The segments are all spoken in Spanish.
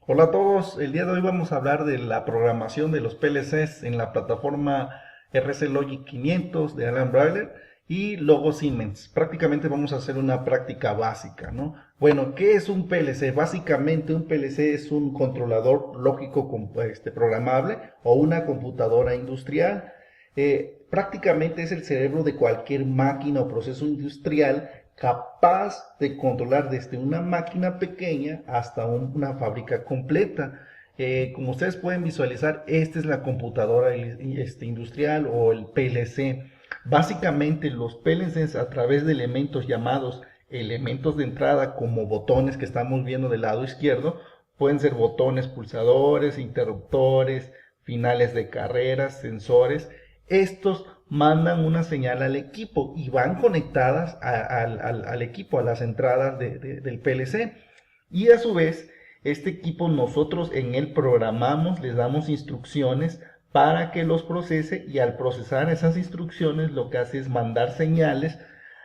Hola a todos, el día de hoy vamos a hablar de la programación de los PLCs en la plataforma RC Logic 500 de Alan Bryler y Logo Siemens. Prácticamente vamos a hacer una práctica básica, ¿no? Bueno, ¿qué es un PLC? Básicamente un PLC es un controlador lógico programable o una computadora industrial. Prácticamente es el cerebro de cualquier máquina o proceso industrial capaz de controlar desde una máquina pequeña hasta una fábrica completa. Como ustedes pueden visualizar, esta es la computadora industrial o el PLC. Básicamente los PLCs a través de elementos llamados elementos de entrada como botones que estamos viendo del lado izquierdo, pueden ser botones pulsadores, interruptores, finales de carreras, sensores. Estos mandan una señal al equipo y van conectadas al equipo, a las entradas del PLC. Y a su vez, este equipo nosotros en él programamos, les damos instrucciones para que los procese, y al procesar esas instrucciones lo que hace es mandar señales,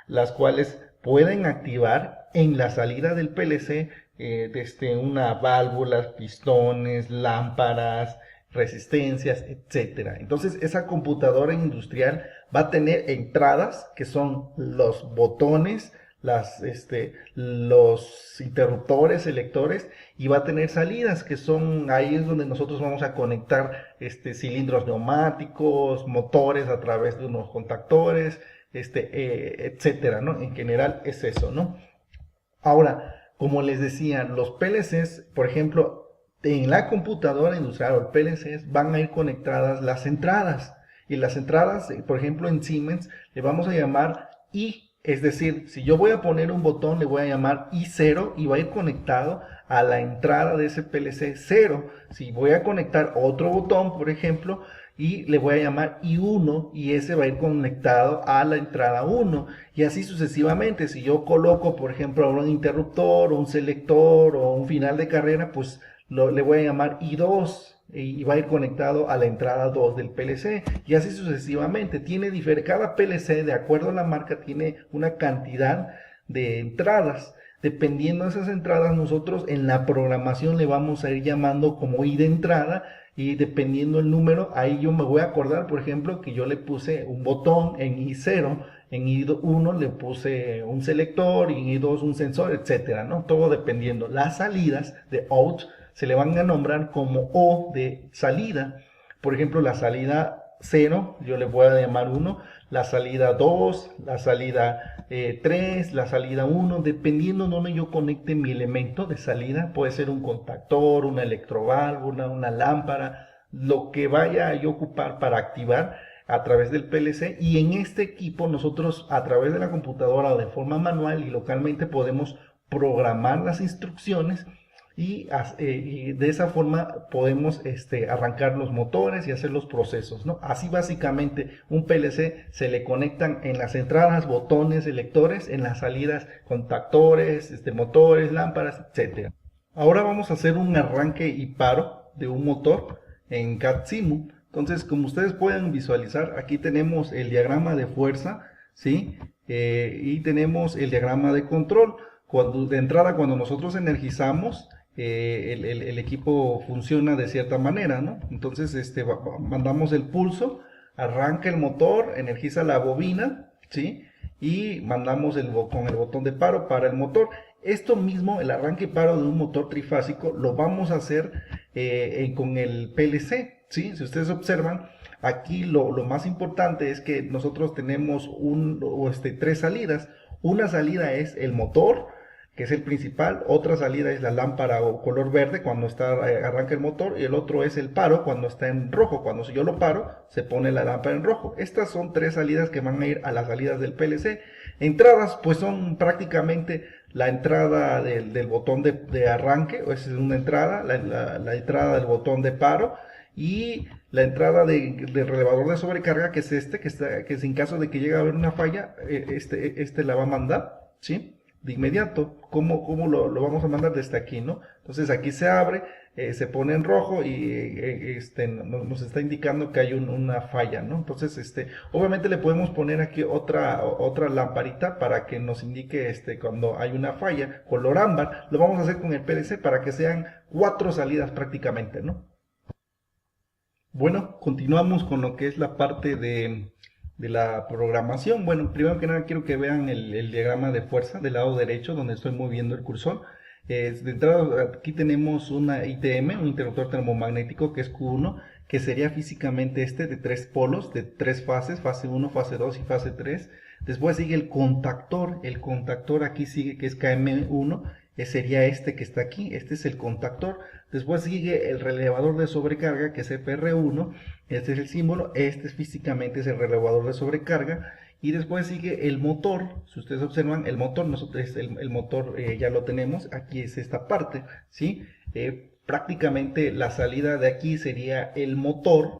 las cuales pueden activar en la salida del PLC desde una válvula, pistones, lámparas, resistencias, etcétera. Entonces esa computadora industrial va a tener entradas que son los botones, los interruptores, selectores, y va a tener salidas que son, ahí es donde nosotros vamos a conectar cilindros neumáticos, motores a través de unos contactores, etcétera, ¿no? En general es eso, ¿no? Ahora, como les decía, los PLCs, por ejemplo, en la computadora industrial o el PLCs van a ir conectadas las entradas. Y las entradas, por ejemplo, en Siemens le vamos a llamar I. Es decir, si yo voy a poner un botón, le voy a llamar I0 y va a ir conectado a la entrada de ese PLC 0. Si voy a conectar otro botón, por ejemplo, y le voy a llamar I1 y ese va a ir conectado a la entrada 1 y así sucesivamente. Si yo coloco, por ejemplo, un interruptor o un selector o un final de carrera, pues le voy a llamar I2 y va a ir conectado a la entrada 2 del PLC y así sucesivamente. Cada PLC, de acuerdo a la marca, tiene una cantidad de entradas. Dependiendo de esas entradas, nosotros en la programación le vamos a ir llamando como I de entrada, y dependiendo el número, ahí yo me voy a acordar, por ejemplo, que yo le puse un botón en I0, en I1 le puse un selector y en I2 un sensor, etcétera, ¿no? Todo dependiendo. Las salidas de out se le van a nombrar como O de salida. Por ejemplo, la salida 0, yo le voy a llamar 1, la salida 2, la salida 3, la salida 1, dependiendo de donde yo conecte mi elemento de salida, puede ser un contactor, una electroválvula, una lámpara, lo que vaya yo a ocupar para activar a través del PLC. Y en este equipo nosotros a través de la computadora o de forma manual y localmente podemos programar las instrucciones y de esa forma podemos arrancar los motores y hacer los procesos, ¿no? Así básicamente un PLC se le conectan en las entradas botones, selectores, en las salidas contactores, motores, lámparas, etcétera. Ahora vamos a hacer un arranque y paro de un motor en CAD-SIMU. Entonces, como ustedes pueden visualizar, aquí tenemos el diagrama de fuerza, ¿sí? Y tenemos el diagrama de control. De entrada, cuando nosotros energizamos, el equipo funciona de cierta manera, ¿no? Entonces, mandamos el pulso, arranca el motor, energiza la bobina, ¿sí? Y mandamos con el botón de paro para el motor. Esto mismo, el arranque y paro de un motor trifásico, lo vamos a hacer con el PLC, ¿sí? Si ustedes observan, aquí lo más importante es que nosotros tenemos tres salidas. Una salida es el motor, que es el principal. Otra salida es la lámpara o color verde cuando arranca el motor, y el otro es el paro cuando está en rojo. Cuando si yo lo paro, se pone la lámpara en rojo. Estas son tres salidas que van a ir a las salidas del PLC. Entradas, pues son prácticamente la entrada del botón de arranque, esa es una entrada, la entrada del botón de paro y la entrada del relevador de sobrecarga, que es que es en caso de que llegue a haber una falla, la va a mandar, ¿sí? de inmediato. ¿Cómo lo vamos a mandar desde aquí, no? Entonces aquí se abre, se pone en rojo y nos está indicando que hay una falla, ¿no? Entonces, obviamente le podemos poner aquí otra lamparita para que nos indique cuando hay una falla, color ámbar. Lo vamos a hacer con el PLC para que sean 4 salidas prácticamente, ¿no? Bueno, continuamos con lo que es la parte de la programación. Bueno, primero que nada quiero que vean el diagrama de fuerza del lado derecho donde estoy moviendo el cursor. De entrada aquí tenemos una ITM, un interruptor termomagnético que es Q1, que sería físicamente de 3 polos, de 3 fases, fase 1, fase 2 y fase 3. Después sigue el contactor aquí sigue que es KM1, sería que está aquí, este es el contactor. Después sigue el relevador de sobrecarga, que es FR1, este es el símbolo, físicamente es el relevador de sobrecarga. Y después sigue el motor, si ustedes observan, el motor, el motor ya lo tenemos, aquí es esta parte, ¿sí? Prácticamente la salida de aquí sería el motor.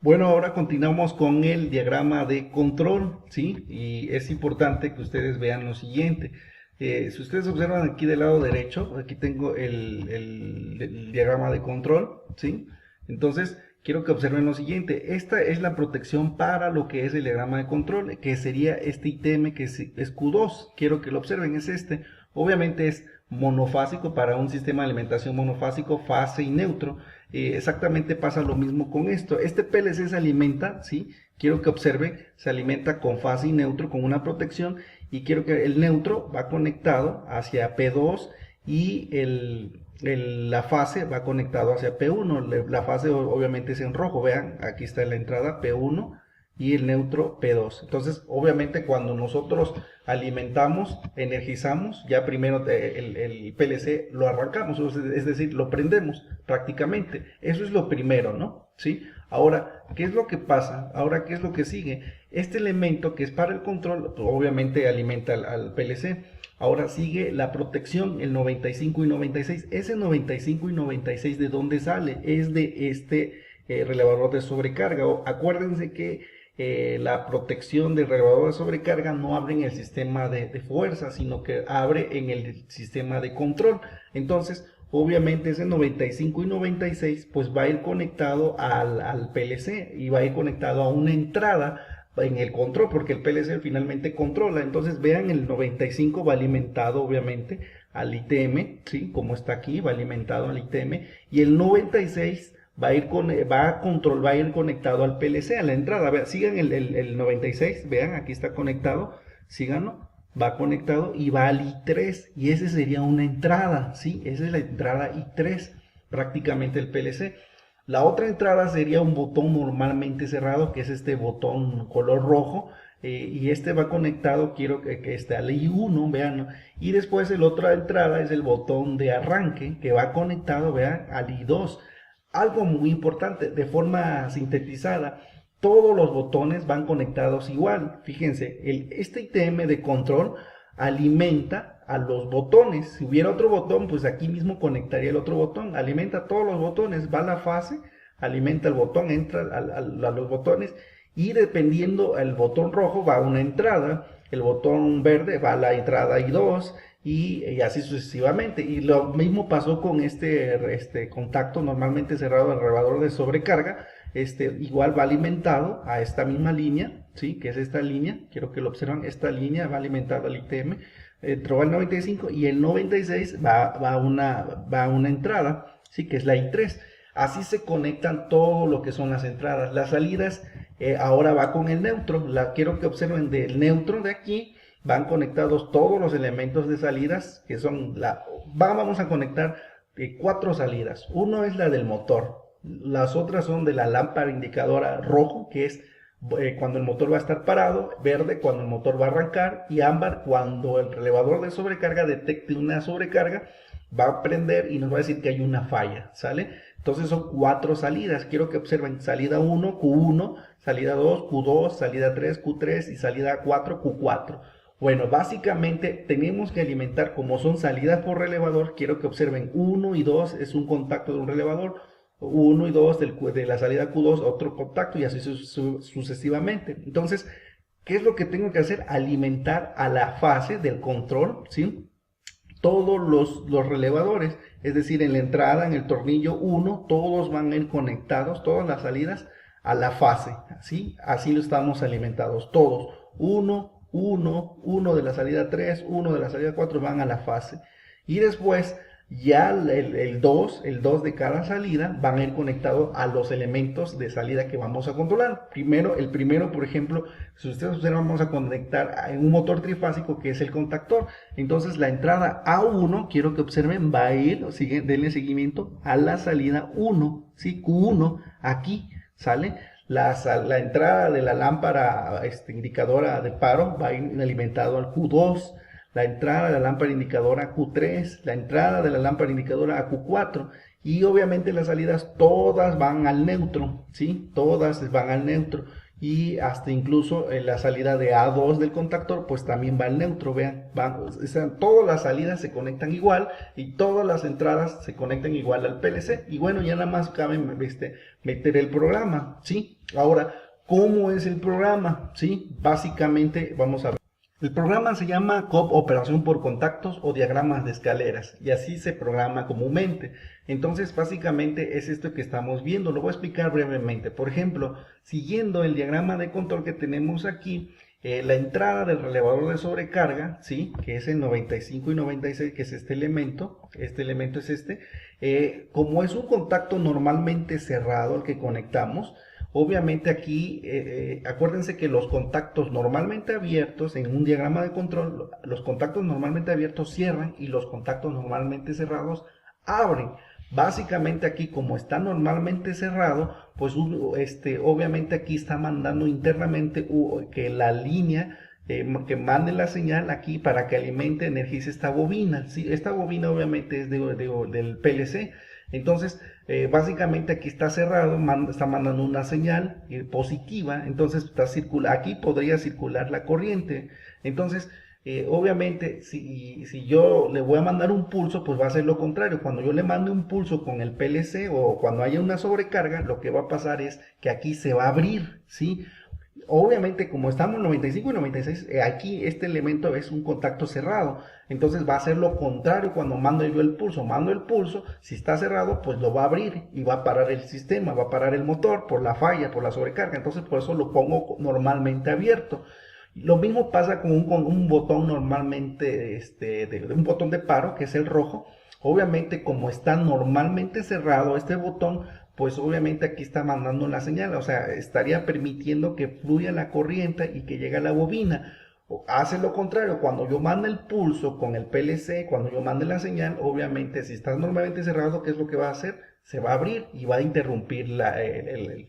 Bueno, ahora continuamos con el diagrama de control, ¿sí? Y es importante que ustedes vean lo siguiente. Si ustedes observan aquí del lado derecho, aquí tengo el diagrama de control, ¿sí? Entonces, quiero que observen lo siguiente. Esta es la protección para lo que es el diagrama de control, que sería este ITM que es Q2. Quiero que lo observen, es Obviamente es monofásico para un sistema de alimentación monofásico, fase y neutro. Exactamente pasa lo mismo con esto. Este PLC se alimenta, ¿sí? Quiero que observen, se alimenta con fase y neutro, con una protección, y quiero que el neutro va conectado hacia P2 y la fase va conectado hacia P1. La fase obviamente es en rojo, vean, aquí está la entrada P1 y el neutro P2. Entonces, obviamente cuando nosotros alimentamos, energizamos, ya primero el PLC lo arrancamos, es decir, lo prendemos prácticamente. Eso es lo primero, ¿no? ¿Sí? Ahora, ¿qué es lo que pasa? Ahora, ¿qué es lo que sigue? Este elemento que es para el control, pues, obviamente alimenta al PLC. Ahora sigue la protección, el 95 y 96. Ese 95 y 96, ¿de dónde sale? Es de relevador de sobrecarga. Acuérdense que la protección del relevador de sobrecarga no abre en el sistema de fuerza, sino que abre en el sistema de control. Entonces, obviamente ese 95 y 96 pues va a ir conectado al PLC y va a ir conectado a una entrada en el control, porque el PLC finalmente controla. Entonces vean, el 95 va alimentado obviamente al ITM, ¿sí? Como está aquí, va alimentado al ITM, y el 96 va a ir conectado al PLC, a la entrada. Vean, sigan el 96, vean, aquí está conectado, síganlo, va conectado y va al I3, y ese sería una entrada, ¿sí? Esa es la entrada I3, prácticamente el PLC. La otra entrada sería un botón normalmente cerrado, que es este botón color rojo, y va conectado, quiero que esté al I1, vean, y después la otra entrada es el botón de arranque, que va conectado, vean, al I2. Algo muy importante, de forma sintetizada, todos los botones van conectados igual. Fíjense, este ITM de control alimenta a los botones. Si hubiera otro botón, pues aquí mismo conectaría el otro botón. Alimenta todos los botones, va a la fase, alimenta el botón, entra a los botones, y dependiendo el botón rojo va a una entrada, el botón verde va a la entrada I2, y así sucesivamente. Y lo mismo pasó con este contacto normalmente cerrado del relevador de sobrecarga. Igual va alimentado a esta misma línea, ¿sí? Que es esta línea, quiero que lo observen, esta línea va alimentada al ITM, entró al 95, y el 96 va a una entrada, ¿sí? Que es la I3. Así se conectan todo lo que son las entradas. Las salidas ahora va con el neutro. Quiero que observen del neutro de aquí, van conectados todos los elementos de salidas, que son vamos a conectar 4 salidas. Uno es la del motor, las otras son de la lámpara indicadora rojo, que es cuando el motor va a estar parado, verde cuando el motor va a arrancar, y ámbar cuando el relevador de sobrecarga detecte una sobrecarga, va a prender y nos va a decir que hay una falla, ¿sale? Entonces son 4 salidas. Quiero que observen: salida 1, Q1, salida 2, Q2, salida 3, Q3 y salida 4, Q4. Bueno, básicamente tenemos que alimentar, como son salidas por relevador, quiero que observen 1 y 2 es un contacto de un relevador, 1 y 2 de la salida Q2 otro contacto, y así sucesivamente. Entonces, ¿Qué es lo que tengo que hacer? Alimentar a la fase del control, ¿sí? Todos los relevadores, es decir, en la entrada, en el tornillo 1, todos van a ir conectados, todas las salidas a la fase, ¿sí? Así lo estamos alimentados, todos. 1, 1, 1 de la salida 3, 1 de la salida 4 van a la fase. Y después ya el 2 de cada salida van a ir conectados a los elementos de salida que vamos a controlar. El primero, por ejemplo, si ustedes observan, vamos a conectar en un motor trifásico que es el contactor. Entonces la entrada A1, quiero que observen, va a ir, denle seguimiento a la salida 1, ¿sí? Q1, aquí, ¿sale? La entrada de la lámpara indicadora de paro va a ir alimentado al Q2, la entrada de la lámpara indicadora Q3, la entrada de la lámpara indicadora a Q4 y obviamente las salidas todas van al neutro, ¿sí? Todas van al neutro y hasta incluso la salida de A2 del contactor pues también va al neutro, vean, todas las salidas se conectan igual y todas las entradas se conectan igual al PLC y bueno, ya nada más cabe meter el programa, ¿sí? Ahora, ¿cómo es el programa? ¿Sí? Básicamente vamos a ver. El programa se llama COP Operación por Contactos o Diagramas de Escaleras y así se programa comúnmente. Entonces básicamente es esto que estamos viendo, lo voy a explicar brevemente. Por ejemplo, siguiendo el diagrama de control que tenemos aquí, la entrada del relevador de sobrecarga, ¿sí? Que es el 95 y 96, que es este elemento es como es un contacto normalmente cerrado el que conectamos, obviamente aquí, acuérdense que los contactos normalmente abiertos en un diagrama de control, los contactos normalmente abiertos cierran y los contactos normalmente cerrados abren. Básicamente aquí como está normalmente cerrado, pues obviamente aquí está mandando internamente que la línea que mande la señal aquí para que alimente, energice esta bobina. ¿Sí? Esta bobina obviamente es del PLC. Entonces, básicamente aquí está cerrado, está mandando una señal positiva, entonces aquí podría circular la corriente. Entonces, obviamente, si yo le voy a mandar un pulso, pues va a ser lo contrario. Cuando yo le mande un pulso con el PLC o cuando haya una sobrecarga, lo que va a pasar es que aquí se va a abrir, ¿sí? Obviamente, como estamos en 95 y 96, aquí este elemento es un contacto cerrado. Entonces va a ser lo contrario cuando mando yo el pulso. Mando el pulso, si está cerrado, pues lo va a abrir y va a parar el sistema, va a parar el motor por la falla, por la sobrecarga. Entonces por eso lo pongo normalmente abierto. Lo mismo pasa con un botón normalmente, un botón de paro, que es el rojo. Obviamente, como está normalmente cerrado este botón, pues obviamente aquí está mandando la señal, o sea, estaría permitiendo que fluya la corriente y que llegue a la bobina. Hace lo contrario, cuando yo mando el pulso con el PLC, cuando yo mande la señal, obviamente si está normalmente cerrado, ¿qué es lo que va a hacer? Se va a abrir y va a interrumpir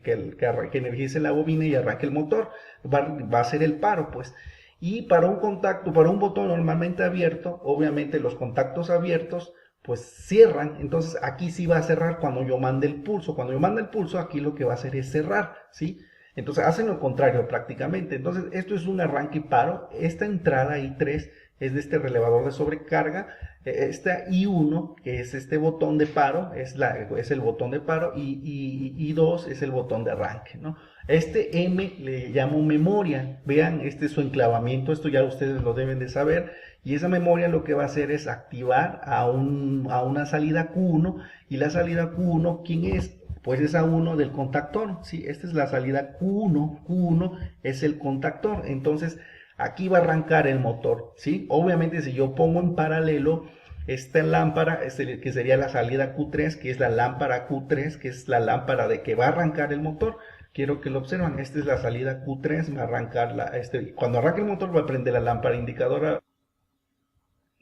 que energice la bobina y arranque el motor, va a ser el paro, pues. Y para un contacto, para un botón normalmente abierto, obviamente los contactos abiertos pues cierran, entonces aquí sí va a cerrar cuando yo mande el pulso. Cuando yo mande el pulso, aquí lo que va a hacer es cerrar, ¿sí? Entonces hacen lo contrario prácticamente. Entonces esto es un arranque y paro. Esta entrada I3 es de este relevador de sobrecarga. Esta I1, que es este botón de paro, es el botón de paro, y I2 es el botón de arranque, ¿no? Este M le llamo memoria. Vean, este es su enclavamiento, esto ya ustedes lo deben de saber. Y esa memoria lo que va a hacer es activar a una salida Q1. Y la salida Q1, ¿quién es? Pues es A1 del contactor. ¿Sí? Esta es la salida Q1. Q1 es el contactor. Entonces, aquí va a arrancar el motor. ¿Sí? Obviamente, si yo pongo en paralelo esta lámpara, que sería la salida Q3, que es la lámpara Q3, que es la lámpara de que va a arrancar el motor. Quiero que lo observen. Esta es la salida Q3, va a arrancar cuando arranque el motor va a prender la lámpara indicadora.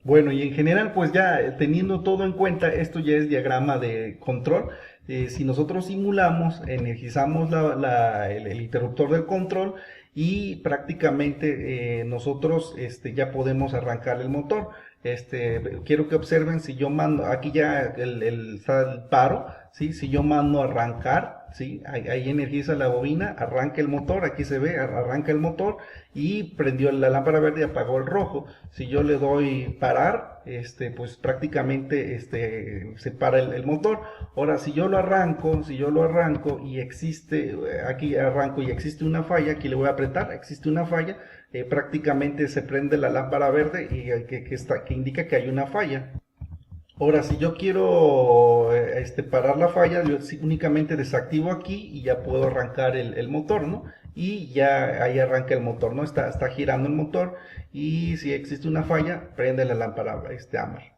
Bueno, y en general, pues ya teniendo todo en cuenta, esto ya es diagrama de control. Si nosotros simulamos, energizamos el interruptor del control y prácticamente nosotros ya podemos arrancar el motor. Quiero que observen, si yo mando, aquí ya está el paro, ¿sí? Si yo mando arrancar, ¿sí? Ahí energiza la bobina, arranca el motor, aquí se ve, arranca el motor y prendió la lámpara verde y apagó el rojo. Si yo le doy parar, pues prácticamente se para el motor. Ahora, si yo lo arranco y existe, aquí arranco y existe una falla, aquí le voy a apretar, existe una falla, prácticamente se prende la lámpara verde y que indica que hay una falla. Ahora, si yo quiero parar la falla, yo únicamente desactivo aquí y ya puedo arrancar el motor, ¿no? Y ya ahí arranca el motor, ¿no? Está girando el motor y si existe una falla, prende la lámpara ámbar.